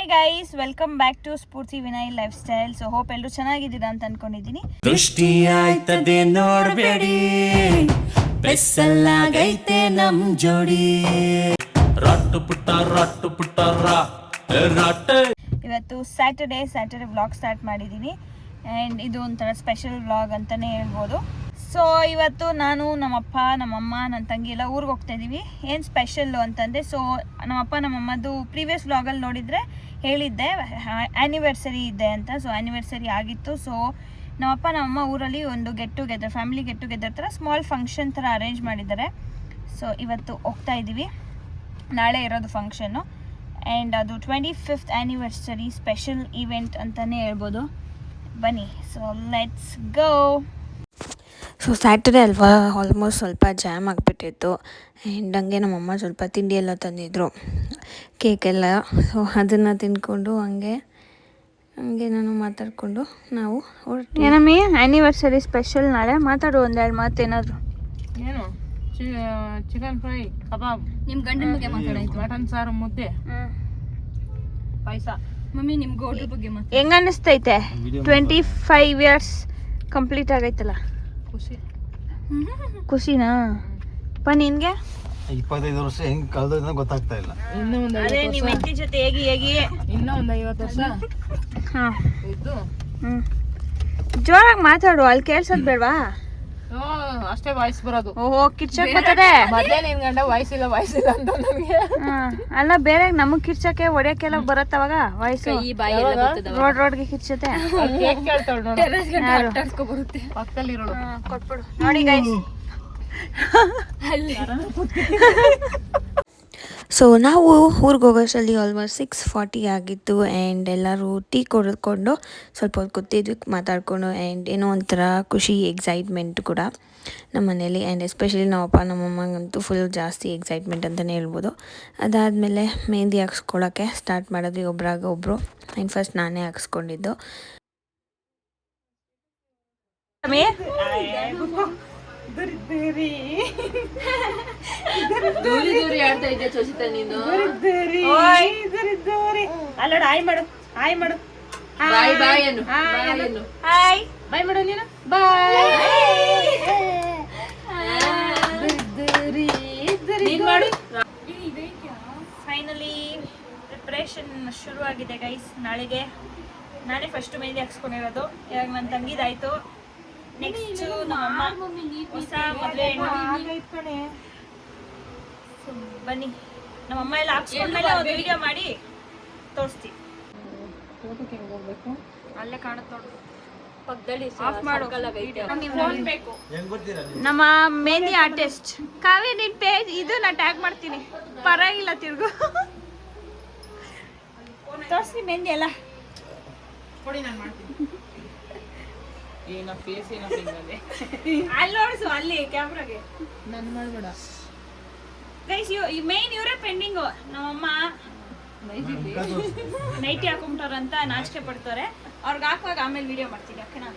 Hi guys, welcome back to Sphoorthi Vinay lifestyle. So hope ಎಲ್ಲರೂ ಚೆನ್ನಾಗಿದ್ದೀರಾ ಅಂತ ಅನ್ಕೊಂಡಿದ್ದೀನಿ. ದೃಷ್ಟಿ ಆಯ್ತದೆ ನೋಡ್ಬೇಡಿ, ಬೆಸ್ಸಲಾಗೈತೆ ನಮ್ ಜೋಡಿ. ರಟ್ಟು ಪುಟ್ಟ ಇವತ್ತು ಸ್ಯಾಟರ್ಡೆ ವ್ಲಾಗ್ ಸ್ಟಾರ್ಟ್ ಮಾಡಿದ್ದೀನಿ. ಆ್ಯಂಡ್ ಇದು ಒಂಥರ ಸ್ಪೆಷಲ್ ವ್ಲಾಗ್ ಅಂತಲೇ ಹೇಳ್ಬೋದು. ಸೊ ಇವತ್ತು ನಾನು ನಮ್ಮಪ್ಪ ನಮ್ಮಮ್ಮ ನನ್ನ ತಂಗಿ ಎಲ್ಲ ಊರಿಗೆ ಹೋಗ್ತಾ ಇದ್ದೀವಿ. ಏನು ಸ್ಪೆಷಲ್ಲು ಅಂತಂದರೆ, ಸೊ ನಮ್ಮಪ್ಪ ನಮ್ಮಮ್ಮದು ಪ್ರೀವಿಯಸ್ ವ್ಲಾಗಲ್ಲಿ ನೋಡಿದರೆ ಹೇಳಿದ್ದೆ ಆ್ಯನಿವರ್ಸರಿ ಇದೆ ಅಂತ. ಸೊ ಆ್ಯನಿವರ್ಸರಿ ಆಗಿತ್ತು. ಸೊ ನಮ್ಮಪ್ಪ ನಮ್ಮಮ್ಮ ಊರಲ್ಲಿ ಒಂದು ಫ್ಯಾಮಿಲಿ ಗೆಟ್ ಟುಗೆದರ್ ಥರ ಸ್ಮಾಲ್ ಫಂಕ್ಷನ್ ಥರ ಅರೇಂಜ್ ಮಾಡಿದ್ದಾರೆ. ಸೊ ಇವತ್ತು ಹೋಗ್ತಾ ಇದ್ದೀವಿ. ನಾಳೆ ಇರೋದು ಫಂಕ್ಷನ್ನು. ಆ್ಯಂಡ್ ಅದು 25th ಆ್ಯನಿವರ್ಸರಿ ಸ್ಪೆಷಲ್ ಈವೆಂಟ್ ಅಂತಲೇ ಹೇಳ್ಬೋದು. ಬನ್ನಿ, so let's go. So Saturday ಅಲ್ವಾ, ಆಲ್ಮೋಸ್ಟ್ ಸ್ವಲ್ಪ ಜಾಮ್ ಆಗಿಬಿಟ್ಟಿತ್ತು. ಆ್ಯಂಡ್ ಹಂಗೆ ನಮ್ಮಮ್ಮ ಸ್ವಲ್ಪ ತಿಂಡಿ ಎಲ್ಲ ತಂದಿದ್ರು, ಕೇಕೆಲ್ಲ. ಸೊ ಅದನ್ನು ತಿಂದ್ಕೊಂಡು ಹಂಗೆ ನಾನು ಮಾತಾಡಿಕೊಂಡು ನಾವು ಹೊರಟು. ಏನಮ್ಮಿ ಆ್ಯನಿವರ್ಸರಿ ಸ್ಪೆಷಲ್ ನಾಳೆ ಮಾತಾಡು, ಒಂದೆರಡು ಮಾತೇನಾದ್ರು. ಏನು ಚಿಕನ್ ಫ್ರೈ, ಕಬಾಬ್, ನಿಮ್ಮ ಗಂಡನ ಬಗ್ಗೆ ಮಾತಾಡಾಯ್ತು. ಮಟನ್ ಸಾರು, ಮುದ್ದೆ, ಪಾಯಸ. ಮಮ್ಮಿ ನಿಮ್ಗೆ ಗೋಲ್ಡ್ರ ಬಗ್ಗೆ ಮಾತಾಡಿ. ಹೆಂಗ ಅನ್ನಿಸ್ತೈತೆ? 25 ಇಯರ್ಸ್ ಕಂಪ್ಲೀಟ್ ಆಗೈತಲ್ಲ, ಖುಷಿನಾ? ನಿನ್ಗೆ 25 ವರ್ಷ ಹೆಂಗ್ ಕಳೆದ ಗೊತ್ತಾಗ್ತಾ ಇಲ್ಲ. ಇನ್ನೂ ಒಂದು ಅದೇ ನಿಮ್ಮ ಹೆಂಡತಿ ಜೊತೆ ಹೇಗಿ ಇನ್ನೂ ಒಂದು 50 ವರ್ಷ ಹಾಂ ಇದ್ದು. ಜೋರಾಗಿ ಮಾತಾಡು, ಅಲ್ಲಿ ಕೇಳ್ಸೋದು ಬೇಡವಾ? ಅಷ್ಟೇ ವಾಯ್ಸ್ ಬರೋದು. ಓಹೋ, ಕಿರ್ಚಕ್ ಬರ್ತದೆ. ಮೊದ್ಲೇ ನಿನ್ ಗಂಡ ವಾಯ್ಸಿಲ್ಲ ಅಂತ ನನಗೆ. ಅಲ್ಲ, ಬೇರೆ ನಮಗ್ ಕಿರ್ಚಕ್ಕೆ ಹೊಡಿಯಕ್ಕೆಲ್ಲ ಬರತ್ತವಾಗ ವಾಯ್ಸು. ರೋಡ್ಗೆ ಕಿರ್ಚತೆ. ಕೇಕ್ ಕೇಳ್ತಾಳು ನೋಡು, ಪಕ್ಕದಲ್ಲಿ ಇರೋಳು. ಕೊಟ್ಬಿಡು ನೋಡಿ ಗೈಸ್. ಸೊ ನಾವು ಊರಿಗೆ ಹೋಗೋಷ್ಟರಲ್ಲಿ ಆಲ್ಮೋಸ್ಟ್ 6:40 ಆಗಿತ್ತು. ಆ್ಯಂಡ್ ಎಲ್ಲರೂ ಟೀ ಕುಡಿದ್ಕೊಂಡು ಸ್ವಲ್ಪ ಹೊತ್ತು ಕೂತಿದ್ವಿ ಮಾತಾಡಿಕೊಂಡು. ಆ್ಯಂಡ್ ಏನೋ ಒಂಥರ ಖುಷಿ, ಎಕ್ಸೈಟ್ಮೆಂಟ್ ಕೂಡ ನಮ್ಮ ಮನೇಲಿ. ಆ್ಯಂಡ್ ಎಸ್ಪೆಷಲಿ ನಮ್ಮಪ್ಪ ನಮ್ಮಮ್ಮಂಗಂತೂ ಫುಲ್ ಜಾಸ್ತಿ ಎಕ್ಸೈಟ್ಮೆಂಟ್ ಅಂತಲೇ ಹೇಳ್ಬೋದು. ಅದಾದಮೇಲೆ ಮೆಹಂದಿ ಹಾಕ್ಸ್ಕೊಳ್ಳೋಕ್ಕೆ ಸ್ಟಾರ್ಟ್ ಮಾಡಿದ್ವಿ ಒಬ್ರಾಗ ಒಬ್ಬರು. ಆ್ಯಂಡ್ ಫಸ್ಟ್ ನಾನೇ ಹಾಕ್ಸ್ಕೊಂಡಿದ್ದು. ಅಲ್ಲೋಡ, ಹಾಯ್ ಮಾಡು, ಹಾಯ್ ಮಾಡು, ಬಾಯ್ ಬಾಯ್ ಅನ್ನು, ಹಾಯ್ ಬಾಯ್ ಮಾಡು ನೀನು, ಬಾಯ್ ನೀನ್ ಮಾಡು. ಫೈನಲಿ ಪ್ರಿಪ್ರೇಷನ್ ಶುರು ಆಗಿದೆ ಗೈಸ್. ನಾಳೆ ಫಸ್ಟ್ ಮೆಹಂದಿ ಹಾಕ್ಸ್ಕೊಂಡಿರೋದು. ಇವಾಗ ನನ್ನ ತಂಗಿದಾಯ್ತು. ನೆಕ್ಸ್ಟ್ ನಮ್ಮಮ್ಮ ಹೊಸ ಮದುವೆ ಹೆಣ್ಣು. ಬನ್ನಿ, ನಮ್ಮಮ್ಮ ಎಲ್ಲ ಹಾಕ್ಸ್ಕೊಂಡ್ಮೇಲೆ ಒಂದು ವಿಡಿಯೋ ಮಾಡಿ ತೋರಿಸ್ತೀವಿ. ಅಲ್ಲೇ ಕಾಣುತ್ತೆ ನೋಡು, ಪಕ್ಕದಲ್ಲಿ. ಆಫ್ ಮಾಡು, ಫೋನ್ ಬೇಕು. ನಮ್ಮ ಮೆಹಂದಿ ಆರ್ಟಿಸ್ಟ್ ಕಾವ್ಯ, ನಿನ್ ಪೇಜ್ ಇದು ನಾ ಟ್ಯಾಗ್ ಮಾಡ್ತೀನಿ, ಪರವಾಗಿಲ್ಲ. ತಿರ್ಗು ತೋರಿಸಿ ಮೆಹಂದಿ ಎಲ್ಲ. ಕೊಡಿ, ನಾನು ಮಾಡ್ತೀನಿ. ಏನ ಫೇಸ್ ಏನ ಅಲ್ಲಿ ನೋಡಿಸು, ಅಲ್ಲಿ ಕ್ಯಾಮ್ರಾಗೆ. ನಾನು ಮಾಡ್ಬೇಡ ಗೈಸ್, ಮೇನ್ ಇವರೇ ಪೆಂಡಿಂಗು. ನಮ್ಮಮ್ಮ ನೈಟಿ ಹಾಕೊಂಬಿಟ್ಟವ್ರಂತ ನಾಚಿಕೆ ಪಡ್ತಾರೆ. ಅವ್ರಿಗೆ ಹಾಕುವಾಗ ಆಮೇಲೆ ವಿಡಿಯೋ ಮಾಡ್ತೀನಿ, ಓಕೆನಾ?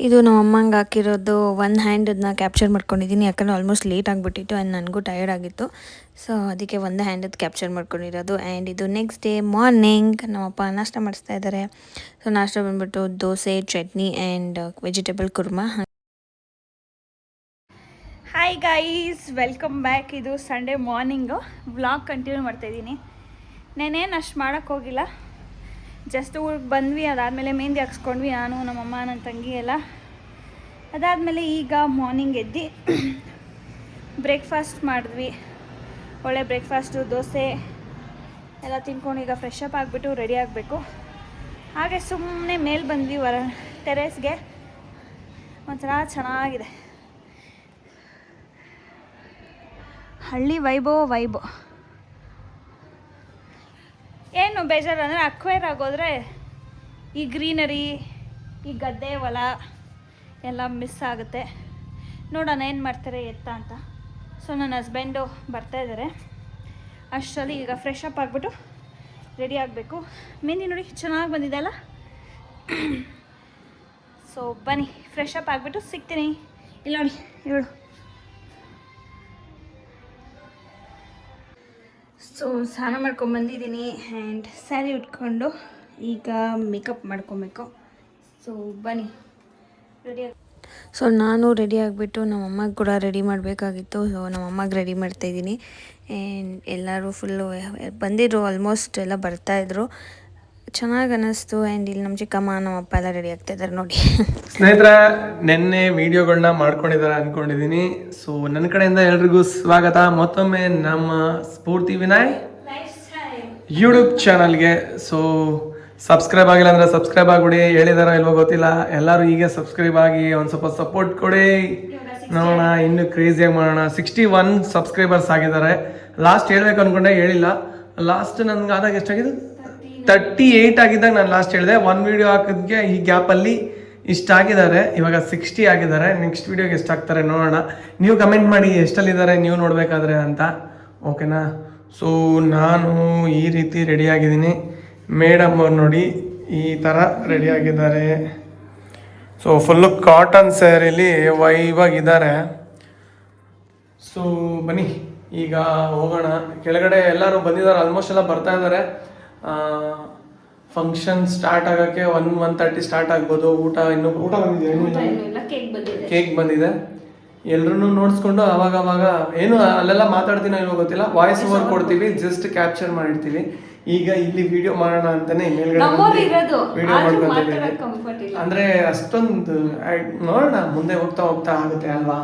ಇದು ನಮ್ಮ ಅಮ್ಮಂಗೆ ಹಾಕಿರೋದು ಒನ್ ಹ್ಯಾಂಡನ್ನ ಕ್ಯಾಪ್ಚರ್ ಮಾಡ್ಕೊಂಡಿದ್ದೀನಿ, ಯಾಕಂದರೆ ಆಲ್ಮೋಸ್ಟ್ ಲೇಟ್ ಆಗಿಬಿಟ್ಟಿತ್ತು. ಆ್ಯಂಡ್ ನನಗೂ ಟಯರ್ಡ್ ಆಗಿತ್ತು. ಸೊ ಅದಕ್ಕೆ ಒಂದು ಹ್ಯಾಂಡದ್ದು ಕ್ಯಾಪ್ಚರ್ ಮಾಡ್ಕೊಂಡಿರೋದು. ಆ್ಯಂಡ್ ಇದು ನೆಕ್ಸ್ಟ್ ಡೇ ಮಾರ್ನಿಂಗ್ ನಮ್ಮಪ್ಪ ನಾಷ್ಟ ಮಾಡಿಸ್ತಾ ಇದ್ದಾರೆ. ಸೊ ನಾಷ್ಟ ಬಂದ್ಬಿಟ್ಟು dosa, chutney and vegetable kurma. Hi guys, welcome back. ಇದು ಸಂಡೇ ಮಾರ್ನಿಂಗು ವ್ಲಾಗ್ ಕಂಟಿನ್ಯೂ ಮಾಡ್ತಾಯಿದ್ದೀನಿ. ನಾನೇನು ಅಷ್ಟು ಮಾಡೋಕ್ಕೆ ಹೋಗಿಲ್ಲ, ಜಸ್ಟ್ ಊರಿಗೆ ಬಂದ್ವಿ. ಅದಾದಮೇಲೆ ಮೆಹಂದಿ ಹಾಕ್ಸ್ಕೊಂಡ್ವಿ, ನಾನು ನಮ್ಮಮ್ಮ ನನ್ನ ತಂಗಿ ಎಲ್ಲ. ಅದಾದಮೇಲೆ ಈಗ ಮಾರ್ನಿಂಗ್ ಎದ್ದು ಬ್ರೇಕ್ಫಾಸ್ಟ್ ಮಾಡಿದ್ವಿ. ಒಳ್ಳೆ ಬ್ರೇಕ್ಫಾಸ್ಟು, ದೋಸೆ ಎಲ್ಲ ತಿನ್ಕೊಂಡು ಈಗ ಫ್ರೆಶ್ ಅಪ್ ಆಗಿಬಿಟ್ಟು ರೆಡಿ ಆಗಬೇಕು. ಹಾಗೆ ಸುಮ್ಮನೆ ಮೇಲೆ ಬಂದ್ವಿ ಟೆರೇಸ್ಗೆ. ಒಂಥರ ಚೆನ್ನಾಗಿದೆ, ಹಳ್ಳಿ ವೈಬೋ. ಏನು ಬೇಜಾರು ಅಂದರೆ ಅಕ್ವೈರ್ ಆಗೋದ್ರೆ ಈ ಗ್ರೀನರಿ, ಈ ಗದ್ದೆ ಹೊಲ ಎಲ್ಲ ಮಿಸ್ ಆಗುತ್ತೆ. ನೋಡೋಣ ಏನು ಮಾಡ್ತಾರೆ ಎತ್ತ ಅಂತ. ಸೊ ನನ್ನ ಹಸ್ಬೆಂಡು ಬರ್ತಾಯಿದ್ದಾರೆ. ಅಷ್ಟರಲ್ಲಿ ಈಗ ಫ್ರೆಶ್ ಅಪ್ ಆಗಿಬಿಟ್ಟು ರೆಡಿ ಆಗಬೇಕು. ಮೆಹಂದಿ ನೋಡಿ ಚೆನ್ನಾಗಿ ಬಂದಿದೆ ಅಲ್ಲ. ಸೊ ಬನ್ನಿ, ಫ್ರೆಶ್ ಅಪ್ ಆಗಿಬಿಟ್ಟು ಸಿಗ್ತೀನಿ. ಇಲ್ಲಿ ನೋಡಿ ಇವಳು ಸೊ ಸ್ನಾನ ಮಾಡ್ಕೊಂಬಂದಿದ್ದೀನಿ ಆ್ಯಂಡ್ ಸ್ಯಾರಿ ಉಟ್ಕೊಂಡು ಈಗ ಮೇಕಪ್ ಮಾಡ್ಕೊಬೇಕು. ಸೊ ಬನ್ನಿ ರೆಡಿ. ಸೊ ನಾನು ರೆಡಿ ಆಗಿಬಿಟ್ಟು ನಮ್ಮಮ್ಮಗೆ ಕೂಡ ರೆಡಿ ಮಾಡಬೇಕಾಗಿತ್ತು. ಸೊ ನಮ್ಮಮ್ಮಗೆ ರೆಡಿ ಮಾಡ್ತಾಯಿದ್ದೀನಿ ಆ್ಯಂಡ್ ಎಲ್ಲರೂ ಫುಲ್ಲು ಬಂದಿದ್ರು, ಆಲ್ಮೋಸ್ಟ್ ಎಲ್ಲ ಬರ್ತಾಯಿದ್ರು. ಚೆನ್ನಾಗಿ ಅನ್ನಿಸ್ತು. ಆ್ಯಂಡ್ ಇಲ್ಲಿ ನಮ್ಮ ಚಿಕ್ಕಮ್ಮ ನಮ್ಮಪ್ಪ ಎಲ್ಲ ರೆಡಿ ಆಗ್ತಾಯಿದ್ದಾರೆ ನೋಡಿ. ಸ್ನೇಹಿತರ, ನಿನ್ನೆ ವಿಡಿಯೋಗಳನ್ನ ಮಾಡ್ಕೊಂಡಿದ್ದಾರೆ ಅಂದ್ಕೊಂಡಿದ್ದೀನಿ. ಸೊ ನನ್ನ ಕಡೆಯಿಂದ ಎಲ್ರಿಗೂ ಸ್ವಾಗತ ಮತ್ತೊಮ್ಮೆ ನಮ್ಮ ಸ್ಫೂರ್ತಿ ವಿನಯ್ ಯೂಟ್ಯೂಬ್ ಚಾನಲ್ಗೆ. ಸೊ ಸಬ್ಸ್ಕ್ರೈಬ್ ಆಗಿಲ್ಲ ಅಂದರೆ ಸಬ್ಸ್ಕ್ರೈಬ್ ಆಗಿಬಿಡಿ. ಹೇಳಿದಾರೋ ಇಲ್ವೋ ಗೊತ್ತಿಲ್ಲ, ಎಲ್ಲರೂ ಹೀಗೆ ಸಬ್ಸ್ಕ್ರೈಬ್ ಆಗಿ ಒಂದು ಸ್ವಲ್ಪ ಸಪೋರ್ಟ್ ಕೊಡಿ. ನೋಡೋಣ, ಇನ್ನೂ ಕ್ರೇಜಿಯಾಗಿ ಮಾಡೋಣ. 61 ಸಬ್ಸ್ಕ್ರೈಬರ್ಸ್ ಆಗಿದ್ದಾರೆ. ಲಾಸ್ಟ್ ಹೇಳ್ಬೇಕು ಅಂದ್ಕೊಂಡೆ, ಹೇಳಿಲ್ಲ. ಲಾಸ್ಟ್ ನನ್ಗೆ ಆದಾಗ ಎಷ್ಟಾಗಿದೆ? 38 ಆಗಿದ್ದಾಗ ನಾನು ಲಾಸ್ಟ್ ಹೇಳಿದೆ. 1 ವಿಡಿಯೋ ಹಾಕಿದ್ಗೆ ಈ ಗ್ಯಾಪಲ್ಲಿ ಇಷ್ಟಾಗಿದ್ದಾರೆ. ಇವಾಗ 60 ಆಗಿದ್ದಾರೆ. ನೆಕ್ಸ್ಟ್ ವಿಡಿಯೋಗೆ ಎಷ್ಟಾಗ್ತಾರೆ ನೋಡೋಣ. ನೀವು ಕಮೆಂಟ್ ಮಾಡಿ ಎಷ್ಟಲ್ಲಿದ್ದಾರೆ ನೀವು ನೋಡಬೇಕಾದ್ರೆ ಅಂತ, ಓಕೆನಾ? ಸೊ ನಾನು ಈ ರೀತಿ ರೆಡಿಯಾಗಿದ್ದೀನಿ. ಮೇಡಮ್ ಅವ್ರು ನೋಡಿ ಈ ಥರ ರೆಡಿಯಾಗಿದ್ದಾರೆ. ಸೊ ಫುಲ್ಲು ಕಾಟನ್ ಸ್ಯಾರಿಲಿ ವೈವಾಗಿದ್ದಾರೆ. ಸೊ ಬನ್ನಿ ಈಗ ಹೋಗೋಣ. ಕೆಳಗಡೆ ಎಲ್ಲರೂ ಬಂದಿದ್ದಾರೆ, ಆಲ್ಮೋಸ್ಟ್ ಎಲ್ಲ ಬರ್ತಾ ಇದ್ದಾರೆ. ಫಂಕ್ಷನ್ ಸ್ಟಾರ್ಟ್ ಆಗೋಕ್ಕೆ 1:30 ಸ್ಟಾರ್ಟ್ ಆಗ್ಬೋದು. ಊಟ ಬಂದಿದೆ, ಕೇಕ್ ಬಂದಿದೆ. ಎಲ್ರೂ ನೋಡಿಸ್ಕೊಂಡು ಅವಾಗ ಏನು ಅಲ್ಲೆಲ್ಲ ಮಾತಾಡ್ತೀನೋ ಇಲ್ವೋ ಗೊತ್ತಿಲ್ಲ, ವಾಯ್ಸ್ ಓವರ್ ಕೊಡ್ತೀವಿ, ಜಸ್ಟ್ ಕ್ಯಾಪ್ಚರ್ ಮಾಡಿರ್ತೀವಿ. ಈಗ ಇಲ್ಲಿ ವಿಡಿಯೋ ಮಾಡೋಣ ಅಂತಾನೆ ಮೇಲ್ಗಡೆ ವಿಡಿಯೋ ಮಾಡ್ಕೊಂತಿದ್ದೀವಿ. ಅಂದ್ರೆ ಅಷ್ಟೊಂದು ನೋಡೋಣ, ಮುಂದೆ ಹೋಗ್ತಾ ಆಗುತ್ತೆ ಅಲ್ವಾ?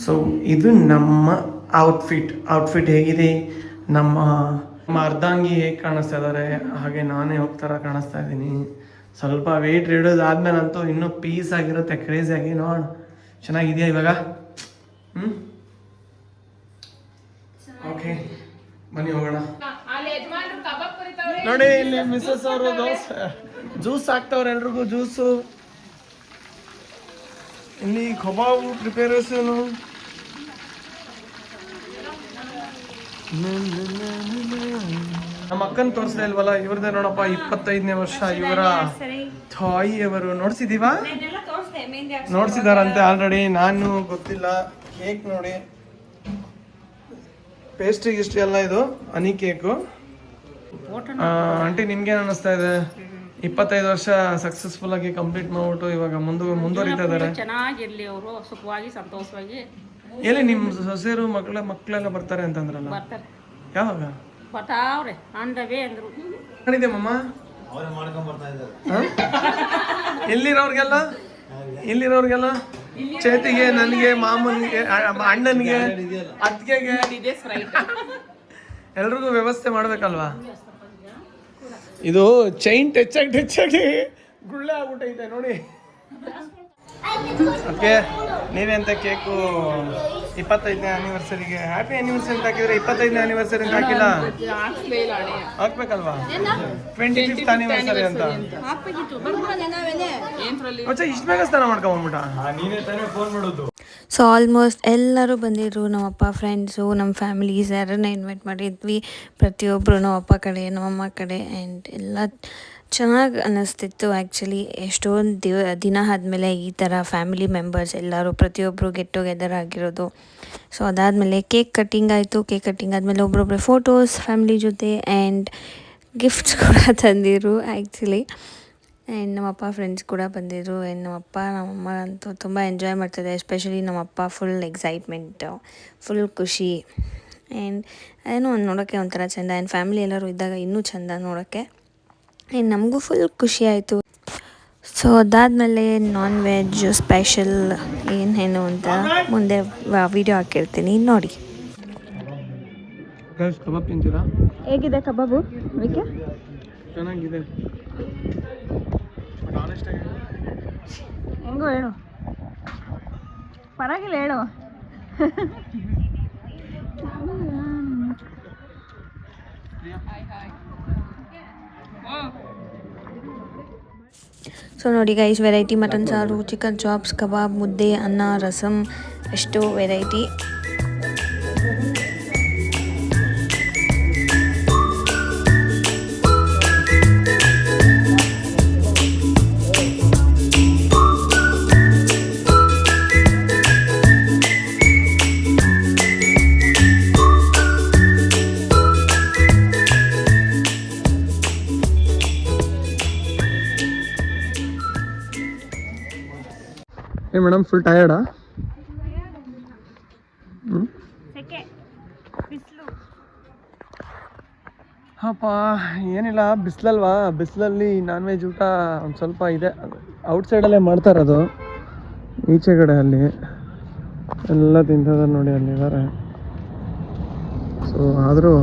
ಸೊ ಇದು ನಮ್ಮ ಔಟ್ಫಿಟ್ ಹೇಗಿದೆ, ನಮ್ಮ ಅರ್ಧಾಂಗಿ ಹೇಗೆ ಕಾಣಿಸ್ತಾ ಇದ್ದಾರೆ, ಹಾಗೆ ನಾನೇ ಹೋಗ್ತಾರ ಕಾಣಿಸ್ತಾ ಇದ್ದೀನಿ. ಸ್ವಲ್ಪ ವೆಯ್ಟ್ ಹಿಡಿದಾದ್ಮೇಲಂತೂ ಇನ್ನೂ ಪೀಸ್ ಆಗಿರುತ್ತೆ, ಕ್ರೇಜಿಯಾಗಿ. ನೋಡೋಣ, ಚೆನ್ನಾಗಿದೆಯಾ ಇವಾಗ? ಓಕೆ ಬನ್ನಿ ಹೋಗೋಣ. ನೋಡಿ ಇಲ್ಲಿ ಮಿಸ್ಸಸ್ ಅವರು ಜ್ಯೂಸ್ ಹಾಕ್ತವ್ರೆ, ಎಲ್ರಿಗೂ ಜ್ಯೂಸು. ಇಲ್ಲಿ ಕಬಾಬು ಪ್ರಿಪೇರೇಷನ್. ನಮ್ಮ ಅಕ್ಕನ ತೋರಿಸ್ತಾ ಇಲ್ವಲ್ಲ, ಇವ್ರದೇ ನೋಡಪ್ಪ 25ನೇ ವರ್ಷ. ಇವರ ತಾಯಿಯವರು ನೋಡ್ಸಿದಾರಂತೆ ಆಲ್ರೆಡಿ. ನಾನು ಗೊತ್ತಿಲ್ಲ. ಕೇಕ್ ನೋಡಿ, ಪೇಸ್ಟ್ರಿ ಗಿಸ್ಟ್ರಿ ಎಲ್ಲ ಇದು ಹನಿ ಕೇಕು. ಆಂಟಿ ನಿಮ್ಗೇನು ಅನ್ನಿಸ್ತಾ ಇದೆ? 25 ವರ್ಷ ಸಕ್ಸಸ್ಫುಲ್ ಆಗಿ ಕಂಪ್ಲೀಟ್ ಮಾಡ್ಬಿಟ್ಟು ಇವಾಗ ಮುಂದುವರಿತಾ ಇದ್ದಾರೆ. ಚೆನ್ನಾಗಿರ್ಲಿ, ಅವರು ಸುಖವಾಗಿ ಸಂತೋಷವಾಗಿ. ಎಲ್ಲಿ ನಿಮ್ಮ ಸೊಸೆಯರು ಮಕ್ಕಳೆಲ್ಲ ಬರ್ತಾರೆ ಅಂತಂದ್ರಲ್ಲ, ಯಾವಾಗ ಬರ್ತಾವ್ರೆ? ಅಂದವೇ ಅಂದ್ರು. ಮಾಡಿದೆ ಮಮ್ಮ ಎಲ್ಲಿರೋರ್ಗೆಲ್ಲ ಚೇತಿಗೆ, ನನಗೆ, ಮಾಮನಿಗೆ, ಅಣ್ಣನಿಗೆ, ಅತ್ತಿಗೆಗೆ, ಎಲ್ರಿಗೂ ವ್ಯವಸ್ಥೆ ಮಾಡ್ಬೇಕಲ್ವಾ? ಇದು ಚೈನ್ ಟಚ್ ಆಗಿ ಗುಳ್ಳೆ ಆಗ್ಬಿಟ್ಟೈತೆ ನೋಡಿ. ಓಕೆ, ನೀವೆಂತ ಕೇಕು 25ನೇ ಆನಿವರ್ಸರಿಗೆ ಹ್ಯಾಪಿ ಆನಿವರ್ಸರಿ ಅಂತ ಹಾಕಿದ್ರೆ 25ನೇ ಆನಿವರ್ಸರಿ ಅಂತ ಹಾಕಿಲ್ಲ? ಹಾಕ್ಬೇಕಲ್ವಾ? 25th ಆನಿವರ್ಸರಿ ಅಂತ. ಇಷ್ಟು ಬೇಗ ಸ್ನಾನ ಮಾಡ್ಕೊಂಡ್ಬಿಟ್ಟ? ನೀನೇ ತಾನೇ ಫೋನ್ ಮಾಡೋದು. ಸೊ ಆಲ್ಮೋಸ್ಟ್ ಎಲ್ಲರೂ ಬಂದಿದ್ರು. ನಮ್ಮಪ್ಪ ಫ್ರೆಂಡ್ಸು, ನಮ್ಮ ಫ್ಯಾಮಿಲೀಸ್ ಯಾರನ್ನ ಇನ್ವೈಟ್ ಮಾಡಿದ್ವಿ. ಪ್ರತಿಯೊಬ್ಬರು ನಮ್ಮಪ್ಪ ಕಡೆ, ನಮ್ಮಮ್ಮ ಕಡೆ. ಆ್ಯಂಡ್ ಎಲ್ಲ ಚೆನ್ನಾಗಿ ಅನ್ನಿಸ್ತಿತ್ತು ಆ್ಯಕ್ಚುಲಿ. ಎಷ್ಟೊಂದು ದಿನ ಆದಮೇಲೆ ಈ ಥರ ಫ್ಯಾಮಿಲಿ ಮೆಂಬರ್ಸ್ ಎಲ್ಲರೂ ಪ್ರತಿಯೊಬ್ಬರು ಗೆಟ್ ಟುಗೆದರ್ ಆಗಿರೋದು. ಸೊ ಅದಾದಮೇಲೆ ಕೇಕ್ ಕಟ್ಟಿಂಗ್ ಆಯಿತು. ಕೇಕ್ ಕಟ್ಟಿಂಗ್ ಆದಮೇಲೆ ಒಬ್ಬೊಬ್ಬರೇ ಫೋಟೋಸ್ ಫ್ಯಾಮಿಲಿ ಜೊತೆ ಆ್ಯಂಡ್ ಗಿಫ್ಟ್ಸ್ ಕೂಡ ತಂದಿದ್ರು ಆ್ಯಕ್ಚುಲಿ. ಆ್ಯಂಡ್ ನಮ್ಮಪ್ಪ ಫ್ರೆಂಡ್ಸ್ ಕೂಡ ಬಂದಿದ್ರು. ಆ್ಯಂಡ್ ನಮ್ಮಮ್ಮ ಅಂತೂ ತುಂಬ ಎಂಜಾಯ್ ಮಾಡ್ತಿದ್ದೆ. ಎಸ್ಪೆಷಲಿ ನಮ್ಮಪ್ಪ ಫುಲ್ ಎಕ್ಸೈಟ್ಮೆಂಟು, ಫುಲ್ ಖುಷಿ. ಆ್ಯಂಡ್ ಏನೋ ಒಂದು ನೋಡೋಕ್ಕೆ ಒಂಥರ ಚೆಂದ. ಆ್ಯಂಡ್ ಫ್ಯಾಮಿಲಿ ಎಲ್ಲರೂ ಇದ್ದಾಗ ಇನ್ನೂ ಚೆಂದ ನೋಡೋಕ್ಕೆ. ಆ್ಯಂಡ್ ನಮಗೂ ಫುಲ್ ಖುಷಿ ಆಯಿತು. ಸೊ ಅದಾದಮೇಲೆ ನಾನ್ ವೆಜ್ ಸ್ಪೆಷಲ್ ಏನೇನು ಅಂತ ಮುಂದೆ ವಿಡಿಯೋ ಹಾಕಿರ್ತೀನಿ ನೋಡಿ. ಕಬಾಬ್ ತಿಂತೀರಾ? ಹೇಗಿದೆ ಕಬಾಬು? ಚೆನ್ನಾಗಿದೆ. ಹೆಂಗೋ ಹೇಳು, ಪರವಾಗಿಲ್ಲ ಹೇಳು. ಸೊ ನೋಡಿ ಗೈಸ್, ವೆರೈಟಿ ಮಟನ್ ಸಾರು, ಚಿಕನ್ ಚಾಪ್ಸ್, ಕಬಾಬ್, ಮುದ್ದೆ, ಅನ್ನ, ರಸಮ್, ಎಷ್ಟು ವೆರೈಟಿ. ಏನು ಮೇಡಮ್ ಫುಲ್ ಟಯರ್ಡಾ? ಸೆಕೆ ಬಿಸಿಲು. ಅಪ್ಪ ಏನಿಲ್ಲ, ಬಿಸಿಲಲ್ವಾ, ಬಿಸಿಲಲ್ಲಿ ನಾನ್ ವೆಜ್ ಊಟ ಒಂದು ಸ್ವಲ್ಪ ಇದೆ. ಔಟ್ಸೈಡಲ್ಲೇ ಮಾಡ್ತಾ ಇರೋದು, ಈಚೆ ಕಡೆ ಅಲ್ಲಿ ಎಲ್ಲ ತಿಂತದ ನೋಡಿ, ಅಲ್ಲಿದ್ದಾರೆ. ಸೊ ಆದರೂ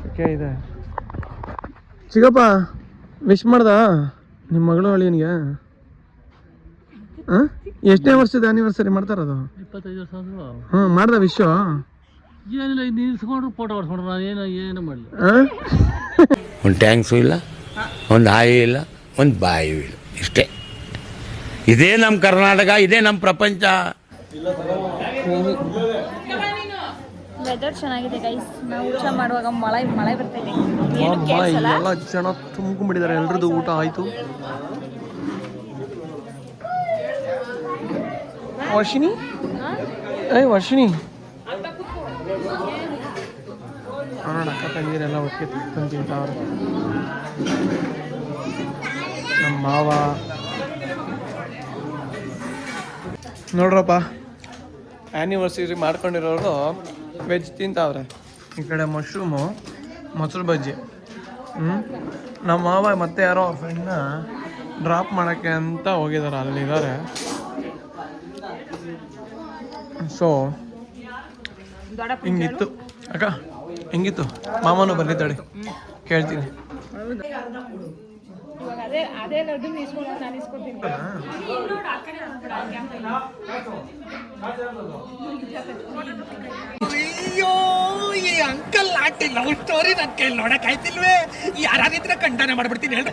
ಸೆಕೆ ಇದೆ. ಚಿಕ್ಕಪ್ಪ ವಿಶ್ ಮಾಡ್ದ ನಿಮ್ಮ ಮಗಳು ಅಳಿಯನಿಗೆ? ಹಾಂ, ಎಷ್ಟನೇ ವರ್ಷದ ಆ್ಯನಿವರ್ಸರಿ ಮಾಡ್ತಾ ಇರೋದು? 25 ವರ್ಷ ಆದ್ರು. ಹ್ಞೂ ಮಾಡ್ದ ವಿಶ್ವ? ಏನಿಲ್ಲ, ಇದು ನಿಲ್ಸ್ಕೊಂಡ್ರು ಫೋಟೋ ಹೊಡ್ಸ್ಕೊಂಡ್ರು, ನಾನು ಏನು ಮಾಡಲಿ. ಹಾಂ, ಒಂದು ಟ್ಯಾಂಕ್ಸು ಇಲ್ಲ, ಒಂದು ಆಯಿ ಇಲ್ಲ, ಒಂದು ಬಾಯಿಯೂ ಇಲ್ಲ, ಇಷ್ಟೇ. ಇದೇ ನಮ್ಮ ಕರ್ನಾಟಕ, ಇದೇ ನಮ್ಮ ಪ್ರಪಂಚ. ವೆದರ್ ಚೆನ್ನಾಗಿದೆ ಗೈಸ್. ನಾವು ಊಟ ಮಾಡುವಾಗ ಮಳೆ ಬರ್ತಿದೆ, ಏನು ಅಮ್ಮ, ಕೇಳಿಸಲ್ಲ. ಎಲ್ಲ ಜನ ತುಂಬ್ಕೊಂಡ್ಬಿಟ್ಟಿದ್ದಾರೆ. ಎಲ್ರದ್ದು ಊಟ ಆಯಿತು. ವರ್ಷಿಣಿ, ವರ್ಷಿಣಿ ನೋಡೋಣ, ಅಕ್ಕ ತಂಗಿರೆಲ್ಲ ಒಟ್ಟಿಗೆ ತಿಂತಾವ್ರೆ. ನಮ್ಮ ಮಾವ ನೋಡ್ರಪ್ಪ, ಆ್ಯನಿವರ್ಸರಿ ಮಾಡ್ಕೊಂಡಿರೋರು ವೆಜ್ ತಿಂತಾವ್ರೆ. ಈ ಕಡೆ ಮಶ್ರೂಮು, ಮೊಸರು ಬಜ್ಜಿ. ನಮ್ಮ ಮಾವ ಮತ್ತೆ ಯಾರೋ ಅವ್ರ ಫ್ರೆಂಡ್ನ ಡ್ರಾಪ್ ಮಾಡೋಕ್ಕೆ ಅಂತ ಹೋಗಿದ್ದಾರೆ, ಅಲ್ಲಿದ್ದಾರೆ. ಸೊ ಹಿಂಗಿತ್ತು ಅಕ್ಕ, ಹಿಂಗಿತ್ತು. ಮಾಮನು ಬಂದಿದ್ದಾಳೆ, ಕೇಳ್ತೀನಿ. ಅಯ್ಯೋ, ಈ ಅಂಕಲ್ ಆಂಟಿ ಲವ್ ಸ್ಟೋರಿ ನನ್ನ ಕೈಲಿ ನೋಡಕ್ ಆಯ್ತಿಲ್ವೇ? ಯಾರಿದ್ರೆ ಖಂಡನೆ ಮಾಡ್ಬಿಡ್ತೀನಿ ಹೇಳಿ.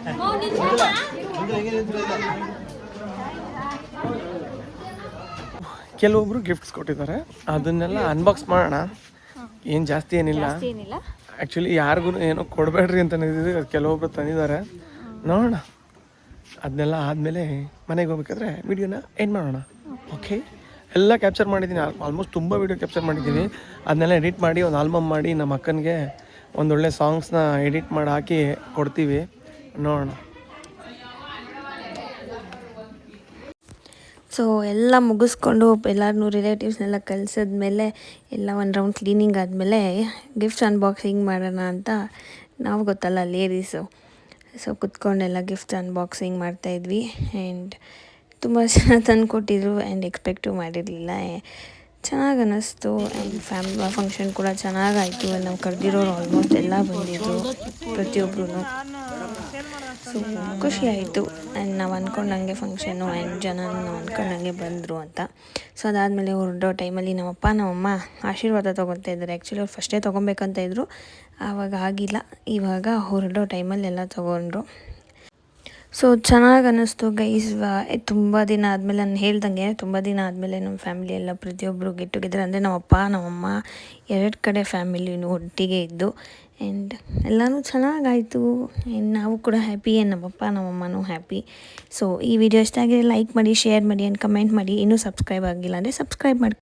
ಕೆಲವೊಬ್ರು ಗಿಫ್ಟ್ಸ್ ಕೊಟ್ಟಿದ್ದಾರೆ, ಅದನ್ನೆಲ್ಲ ಅನ್ಬಾಕ್ಸ್ ಮಾಡೋಣ. ಏನು ಜಾಸ್ತಿ ಏನಿಲ್ಲ ಆ್ಯಕ್ಚುಲಿ, ಯಾರಿಗೂ ಏನೋ ಕೊಡಬೇಡ್ರಿ ಅಂತ ನಿಂತಿದ್ದೀವಿ, ಕೆಲವೊಬ್ರು ತಂದಿದ್ದಾರೆ. ನೋಡೋಣ, ಅದನ್ನೆಲ್ಲ ಆದಮೇಲೆ ಮನೆಗೆ ಹೋಗ್ಬೇಕಾದ್ರೆ ವಿಡಿಯೋನ ಎಂಡ್ ಮಾಡೋಣ. ಓಕೆ, ಎಲ್ಲ ಕ್ಯಾಪ್ಚರ್ ಮಾಡಿದ್ದೀನಿ, ಆಲ್ಮೋಸ್ಟ್ ತುಂಬ ವೀಡಿಯೋ ಕ್ಯಾಪ್ಚರ್ ಮಾಡಿದ್ದೀನಿ. ಅದನ್ನೆಲ್ಲ ಎಡಿಟ್ ಮಾಡಿ ಒಂದು ಆಲ್ಬಮ್ ಮಾಡಿ ನಮ್ಮ ಅಕ್ಕನಿಗೆ ಒಂದೊಳ್ಳೆ ಸಾಂಗ್ಸ್ನ ಎಡಿಟ್ ಮಾಡಿ ಹಾಕಿ ಕೊಡ್ತೀವಿ. ನೋಡೋಣ. ಸೊ ಎಲ್ಲ ಮುಗಿಸ್ಕೊಂಡು ಎಲ್ಲರನ್ನೂ ರಿಲೇಟಿವ್ಸ್ನೆಲ್ಲ ಕಲಿಸಿದ್ಮೇಲೆ ಎಲ್ಲ ಒಂದು ರೌಂಡ್ ಕ್ಲೀನಿಂಗ್ ಆದಮೇಲೆ ಗಿಫ್ಟ್ಸ್ ಅನ್ಬಾಕ್ಸಿಂಗ್ ಮಾಡೋಣ ಅಂತ ನಾವು, ಗೊತ್ತಲ್ಲ ಲೇಡೀಸು, ಸೊ ಕುತ್ಕೊಂಡೆಲ್ಲ ಗಿಫ್ಟ್ಸ್ ಅನ್ಬಾಕ್ಸಿಂಗ್ ಮಾಡ್ತಾಯಿದ್ವಿ. ಆ್ಯಂಡ್ ತುಂಬ ಚೆನ್ನಾಗಿ ತಂದು ಕೊಟ್ಟಿದ್ರು ಆ್ಯಂಡ್ ಎಕ್ಸ್ಪೆಕ್ಟು ಮಾಡಿರಲಿಲ್ಲ. ಚೆನ್ನಾಗಿ ಅನ್ನಿಸ್ತು. ಆ್ಯಂಡ್ ಫಂಕ್ಷನ್ ಕೂಡ ಚೆನ್ನಾಗಾಯಿತು. ನಾವು ಕರೆದಿರೋರು ಆಲ್ಮೋಸ್ಟ್ ಎಲ್ಲ ಬಂದಿದ್ರು, ಪ್ರತಿಯೊಬ್ಬರೂ. ಸೊ ಖುಷಿ ಆಯಿತು. ಆ್ಯಂಡ್ ನಾವು ಅಂದ್ಕೊಂಡಂಗೆ ಫಂಕ್ಷನು ಆ್ಯಂಡ್ ಜನ ನಾವು ಅಂದ್ಕೊಂಡಂಗೆ ಬಂದರು ಅಂತ. ಸೊ ಅದಾದಮೇಲೆ ಹೊರಡೋ ಟೈಮಲ್ಲಿ ನಮ್ಮಪ್ಪ ನಮ್ಮಮ್ಮ ಆಶೀರ್ವಾದ ತೊಗೊತಾ ಇದ್ದಾರೆ. ಆ್ಯಕ್ಚುಲಿ ಅವ್ರು ಫಸ್ಟೇ ತೊಗೊಬೇಕಂತ ಇದ್ದರು, ಆವಾಗ ಆಗಿಲ್ಲ. ಇವಾಗ ಹೊರಡೋ ಟೈಮಲ್ಲೆಲ್ಲ ತೊಗೊಂಡ್ರು. ಸೊ ಚೆನ್ನಾಗಿ ಅನ್ನಿಸ್ತು ಗೈಸ್. ತುಂಬ ದಿನ ಆದಮೇಲೆ, ನಾನು ಹೇಳ್ದಂಗೆ ತುಂಬ ದಿನ ಆದಮೇಲೆ ನಮ್ಮ ಫ್ಯಾಮಿಲಿ ಎಲ್ಲ ಪ್ರತಿಯೊಬ್ಬರು ಗೆಟ್ ಟುಗೆದರ್, ಅಂದರೆ ನಮ್ಮಪ್ಪ ನಮ್ಮಮ್ಮ 2 ಕಡೆ ಫ್ಯಾಮಿಲಿನೂ ಒಟ್ಟಿಗೆ ಇದ್ದು. ಆ್ಯಂಡ್ ಎಲ್ಲನೂ ಚೆನ್ನಾಗಾಯಿತು. ಆ್ಯಂಡ್ ನಾವು ಕೂಡ ಹ್ಯಾಪಿ, ಆ್ಯಂಡ್ ನಮ್ಮಪ್ಪ ನಮ್ಮಮ್ಮನೂ ಹ್ಯಾಪಿ. ಸೊ ಈ ವಿಡಿಯೋ ಇಷ್ಟ ಆಗಿದೆ ಲೈಕ್ ಮಾಡಿ, ಶೇರ್ ಮಾಡಿ ಆ್ಯಂಡ್ ಕಮೆಂಟ್ ಮಾಡಿ. ಇನ್ನೂ ಸಬ್ಸ್ಕ್ರೈಬ್ ಆಗಿಲ್ಲ ಅಂದರೆ ಸಬ್ಸ್ಕ್ರೈಬ್ ಮಾಡಿ.